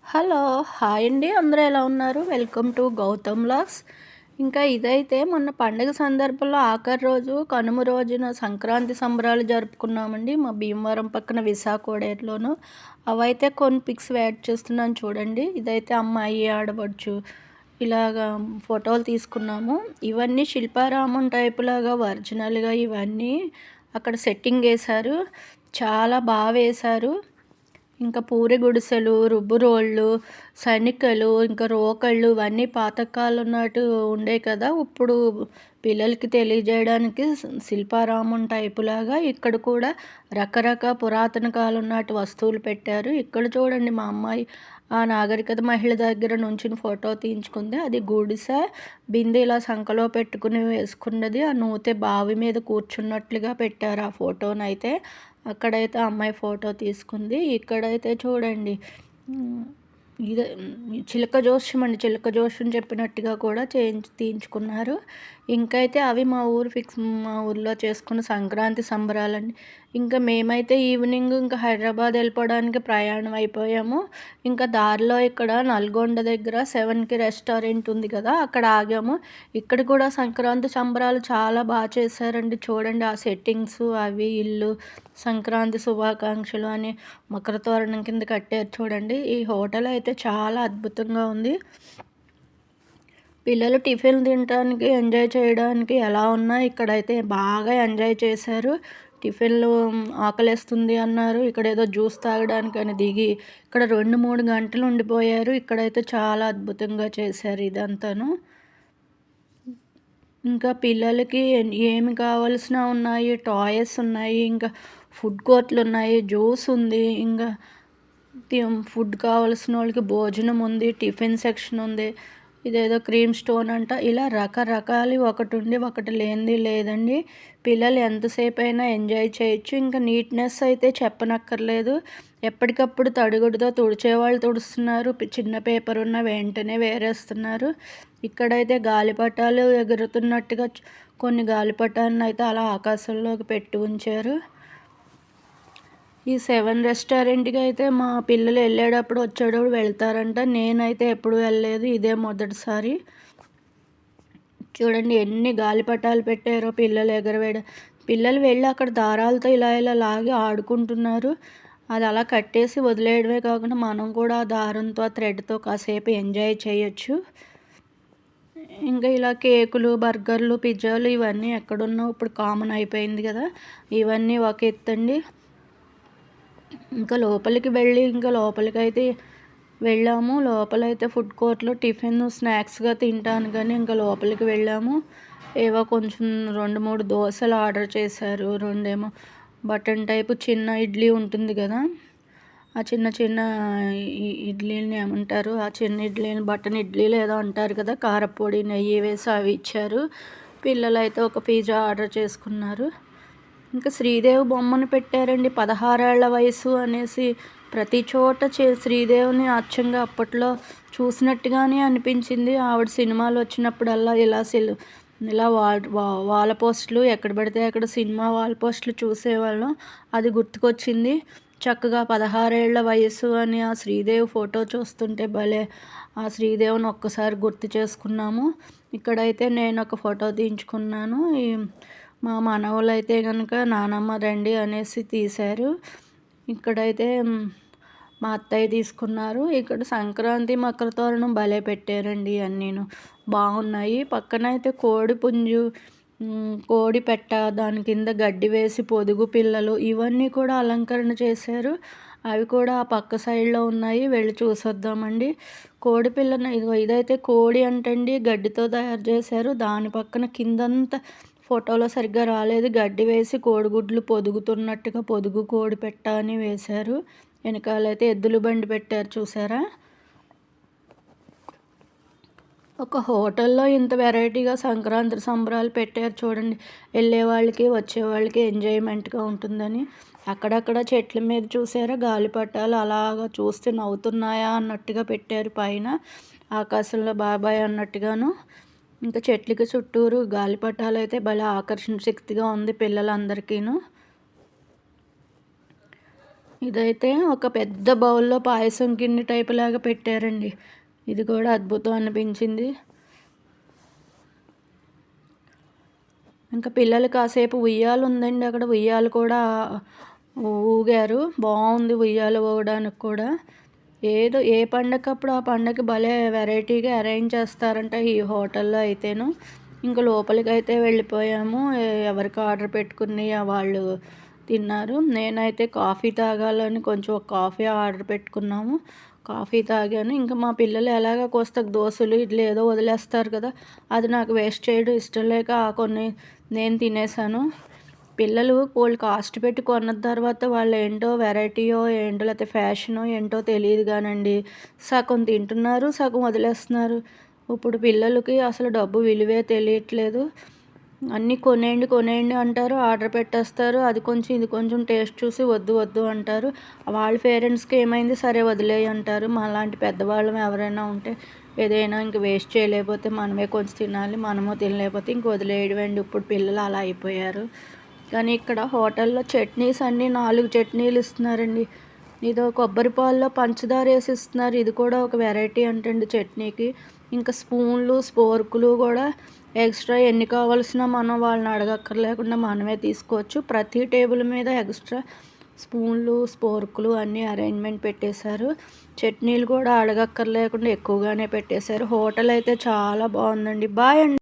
Hello! Hi అండి. అందరూ ఎలా ఉన్నారు? Welcome to Gautam vlogs. ఇంకా ఇదైతే మొన్న పండుగ సందర్భంలో ఆఖరి రోజు కనుమ రోజున సంక్రాంతి సంబరాలు జరుపుకున్నామండి. మా భీమవరం పక్కన విశాఖ ఓడేరులోను. అవైతే కొన్ని పిక్స్ యాడ్ చేస్తున్నాను చూడండి. ఇదైతే అమ్మాయి, ఆడపడుచు ఇలాగా ఫోటోలు తీసుకున్నాము. ఇవన్నీ శిల్పారామం టైపులాగా ఒరిజినల్‌గా ఇవన్నీ అక్కడ సెట్టింగ్ ఏశారు. చాలా వేశారు. ఇంకా పూరి గుడిసెలు, రుబ్బు రోళ్ళు, సణికలు, ఇంకా రోకళ్ళు ఇవన్నీ పాతకాలం నాటు ఉండేవి కదా! ఇప్పుడు పిల్లలకి తెలియజేయడానికి శిల్పారామం టైపులాగా ఇక్కడ కూడా పురాతన కాలం నాటి వస్తువులు పెట్టారు. ఇక్కడ చూడండి మా అమ్మాయి ఆ నాగరికత మహిళ దగ్గర నుంచుని ఫోటో తీయించుకుంది. అది గుడిసె, బిందె ఇలా సంకలో పెట్టుకుని వేసుకున్నది. ఆ నూతె బావి మీద కూర్చున్నట్లుగా పెట్టారు ఆ ఫోటోనైతే. అక్కడైతే అమ్మాయి ఫోటో తీసుకుంది. ఇక్కడైతే చూడండి ఇదే చిలక జోష్యం అండి. చిలక జోష్యం చెప్పినట్టుగా కూడా తీయించుకున్నారు. ఇంకైతే అవి మా ఊర్లో చేసుకున్న సంక్రాంతి సంబరాలండి. ఇంకా మేమైతే ఈవినింగ్ ఇంకా హైదరాబాద్ వెళ్ళిపోవడానికి ప్రయాణం అయిపోయాము. ఇంకా దారిలో ఇక్కడ నల్గొండ దగ్గర 7కి రెస్టారెంట్ ఉంది కదా! అక్కడ ఆగాము. ఇక్కడ కూడా సంక్రాంతి సంబరాలు చాలా చేశారండి. చూడండి ఆ సెట్టింగ్స్ అవి ఇల్లు సంక్రాంతి శుభాకాంక్షలు అని మకర తోరణం కింద కట్టారు చూడండి. ఈ హోటల్ అయితే చాలా అద్భుతంగా ఉంది. పిల్లలు టిఫిన్ తినడానికి ఎంజాయ్ చేయడానికి ఎలా ఉన్నా ఇక్కడైతే బాగా ఎంజాయ్ చేశారు. టిఫిన్‌లు ఆకలేస్తుంది అన్నారు. ఇక్కడేదో జ్యూస్ తాగడానికని దిగి ఇక్కడ 2, 3 గంటలు ఉండిపోయారు. ఇక్కడైతే చాలా అద్భుతంగా చేశారు ఇదంతాను. ఇంకా పిల్లలకి ఏమి కావాల్సిన ఉన్నాయి. టాయ్స్ ఉన్నాయి. ఇంకా ఫుడ్ కోర్ట్‌లున్నాయి. జ్యూస్ ఉంది. ఇంకా ఫుడ్ కావాల్సినోళ్ళకి భోజనం ఉంది. టిఫిన్ సెక్షన్ ఉంది. ఇదేదో క్రీమ్ స్టోన్ అంట. ఇలా రకరకాలు ఒకటుండి ఒకటి లేనిది లేదండి. పిల్లలు ఎంతసేపైనా ఎంజాయ్ చేయొచ్చు. ఇంకా నీట్‌నెస్ అయితే చెప్పనక్కర్లేదు. ఎప్పటికప్పుడు తడిగుడ్డతో తుడిచేవాళ్ళు తుడుస్తున్నారు. చిన్న పేపర్ ఉన్న వెంటనే వేరేస్తున్నారు. ఇక్కడైతే గాలిపటాలు ఎగురుతున్నట్టుగా కొన్ని గాలిపటాలనైతే అలా ఆకాశంలోకి పెట్టి ఉంచారు. ఈ 7 రెస్టారెంట్‌కి అయితే మా పిల్లలు వెళ్ళేటప్పుడు వచ్చేటప్పుడు వెళ్తారంట. నేనైతే ఎప్పుడు వెళ్ళలేదు. ఇదే మొదటిసారి. చూడండి ఎన్ని గాలిపటాలు పెట్టారో పిల్లలు ఎగరవేయడం. పిల్లలు వెళ్ళి అక్కడ దారాలతో ఇలా లాగి ఆడుకుంటున్నారు. అది అలా కట్టేసి వదిలేయడమే కాకుండా మనం కూడా ఆ దారంతో ఆ థ్రెడ్‌తో కాసేపు ఎంజాయ్ చేయొచ్చు. ఇంకా ఇలా కేకులు, బర్గర్‌లు, పిజ్జాలు ఇవన్నీ ఎక్కడున్నా ఇప్పుడు కామన్ అయిపోయింది కదా! ఇవన్నీ ఒక ఎత్తండి. ఇంకా లోపలికైతే వెళ్ళాము. లోపలైతే ఫుడ్ కోర్ట్‌లో టిఫిన్, స్నాక్స్‌గా తింటాను కానీ ఇంకా లోపలికి వెళ్ళాము. ఏవో కొంచెం 2, 3 దోసలు ఆర్డర్ చేశారు. రెండేమో బటన్ టైపు చిన్న ఇడ్లీ ఉంటుంది కదా! ఆ చిన్న చిన్న ఇడ్లీని ఏమంటారు? ఆ చిన్న ఇడ్లీని బటన్ ఇడ్లీలు ఏదో అంటారు కదా! కారప్పొడి, నెయ్యి వేసి అవి ఇచ్చారు. పిల్లలైతే ఒక పిజ్జా ఆర్డర్ చేసుకున్నారు. ఇంకా శ్రీదేవి బొమ్మను పెట్టారండి. 16 ఏళ్ల వయసు అనేసి ప్రతి చోట శ్రీదేవిని అచ్చంగా అప్పట్లో చూసినట్టుగానే అనిపించింది. ఆవిడ సినిమాలు వచ్చినప్పుడల్లా ఇలా వాల్ పోస్టులు ఎక్కడ పడితే అక్కడ సినిమా వాల్ పోస్టులు చూసేవాళ్ళం. అది గుర్తుకొచ్చింది. చక్కగా 16 ఏళ్ల వయసు అని ఆ శ్రీదేవి ఫోటో చూస్తుంటే భలే ఆ శ్రీదేవిని ఒక్కసారి గుర్తు చేసుకున్నాము. ఇక్కడైతే నేను ఒక ఫోటో తీయించుకున్నాను. మా మనవలైతే గనుక నానమ్మ రండి అనేసి తీశారు. ఇక్కడైతే మా అత్తయ్య తీసుకున్నారు. ఇక్కడ సంక్రాంతి మకర తోరణం భలే పెట్టారండి అన్నీను. బాగున్నాయి. పక్కనైతే కోడి పుంజు, కోడి పెట్ట, దాని కింద గడ్డి వేసి పొదుగు పిల్లలు ఇవన్నీ కూడా అలంకరణ చేశారు. అవి కూడా ఆ పక్క సైడ్‌లో ఉన్నాయి. వెళ్ళి చూసొద్దామండి. కోడి పిల్లని ఇదైతే కోడి అంటండి గడ్డితో తయారు చేశారు. దాని పక్కన కిందంతా ఫోటోలో సరిగ్గా రాలేదు. గడ్డి వేసి కోడిగుడ్లు పొదుగుతున్నట్టుగా పొదుగు కోడి పెట్ట అని వేశారు. వెనకాలైతే ఎద్దుల బండి పెట్టారు చూసారా? ఒక హోటల్లో ఇంత వెరైటీగా సంక్రాంతి సంబరాలు పెట్టారు చూడండి. వెళ్ళేవాళ్ళకి వచ్చేవాళ్ళకి ఎంజాయ్మెంట్గా ఉంటుందని. అక్కడక్కడ చెట్ల మీద చూసారా గాలిపటాలు అలాగా చూస్తే నవ్వుతున్నాయా అన్నట్టుగా పెట్టారు పైన. ఆకాశంలో బాబాయ్ అన్నట్టుగాను. ఇంకా చెట్లకి చుట్టూరు గాలిపటాలు అయితే భలే ఆకర్షణ శక్తిగా ఉంది పిల్లలందరికీను. ఇదైతే ఒక పెద్ద బౌల్‌లో పాయసం గిన్నె టైప్‌లాగా పెట్టారండి. ఇది కూడా అద్భుతం అనిపించింది. ఇంకా పిల్లలు కాసేపు ఉయ్యాల ఉందండి అక్కడ. ఉయ్యాల కూడా ఊగారు. బావుంది ఉయ్యాల ఊగడానికి కూడా. ఏదో ఏ పండగకప్పుడు ఆ పండగకి భలే వెరైటీగా అరేంజ్ చేస్తారంట ఈ హోటల్‌లో అయితేను. ఇంక లోపలికైతే వెళ్ళిపోయాము. ఎవరికి ఆర్డర్ పెట్టుకుని వాళ్ళు తిన్నారు. నేనైతే కాఫీ తాగాలని కొంచెం ఒక కాఫీ ఆర్డర్ పెట్టుకున్నాము. కాఫీ తాగాను. ఇంకా మా పిల్లలు ఎలాగో కోస్తకు దోసలు, ఇడ్లీ ఏదో వదిలేస్తారు కదా! అది నాకు వేస్ట్ చేయడం ఇష్టం లేక కొన్ని నేను తినేసాను. పిల్లలు వాళ్ళు కాస్ట్ పెట్టి కొన్న తర్వాత వాళ్ళేంటో వెరైటీయో ఏంటో లేకపోతే ఫ్యాషనో ఏంటో తెలీదు గానండి. సగం తింటున్నారు, సగం వదిలేస్తున్నారు. ఇప్పుడు పిల్లలకి అసలు డబ్బు విలువే తెలియట్లేదు. అన్నీ కొనేయండి, కొనేయండి అంటారు. ఆర్డర్ పెట్టేస్తారు. అది కొంచెం, ఇది కొంచెం టేస్ట్ చూసి వద్దు, వద్దు అంటారు. వాళ్ళ పేరెంట్స్‌కి ఏమైంది సరే వదిలేయి అంటారు. మాలాంటి పెద్దవాళ్ళం ఎవరైనా ఉంటే ఏదైనా ఇంక వేస్ట్ చేయలేకపోతే మనమే కొంచెం తినాలి. మనము తినలేకపోతే ఇంక వదిలేయడమే అండి. ఇప్పుడు పిల్లలు అలా అయిపోయారు. కానీ ఇక్కడ హోటల్‌లో చట్నీస్ అన్నీ 4 చట్నీలు ఇస్తున్నారండి. ఇదో కొబ్బరి పాలలో పంచదార ఏసి ఇస్తున్నారు. ఇది కూడా ఒక వెరైటీ అంటండి చట్నీకి. ఇంకా స్పూన్లు, స్పోర్కులు కూడా ఎక్స్ట్రా ఎన్ని కావాల్సినా మనం వాళ్ళని అడగక్కర్లేకుండా మనమే తీసుకోవచ్చు. ప్రతి టేబుల్ మీద ఎక్స్ట్రా స్పూన్లు, స్పోర్కులు అన్నీ అరేంజ్‌మెంట్ పెట్టేశారు. చట్నీలు కూడా అడగక్కర్లేకుండా ఎక్కువగానే పెట్టేశారు. హోటల్ అయితే చాలా బావుందండి. బాయ్ అండి.